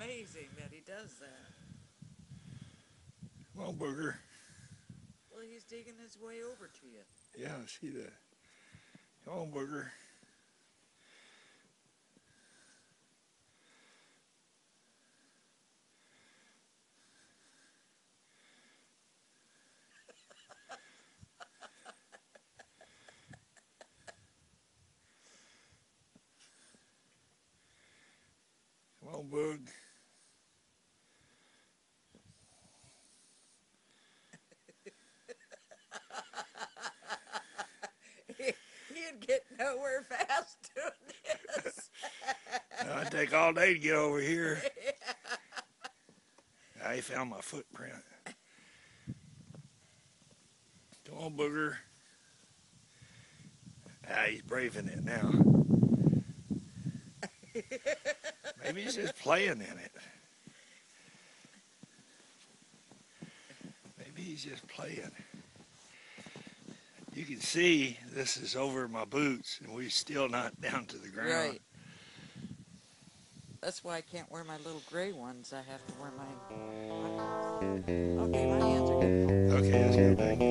amazing that he does that. Come on, booger. Well, he's digging his way over to you. Yeah, I see that. Come on, booger. Come on, Boog. He'd get nowhere fast doing this. It'd take all day to get over here. I found my footprint. Come on, Booger. He's braving it now. Maybe he's just playing in it. Maybe he's just playing. You can see this is over my boots, and we're still not down to the ground. Right. That's why I can't wear my little gray ones. I have to wear my... Okay, my hands are good. Okay, let's go back.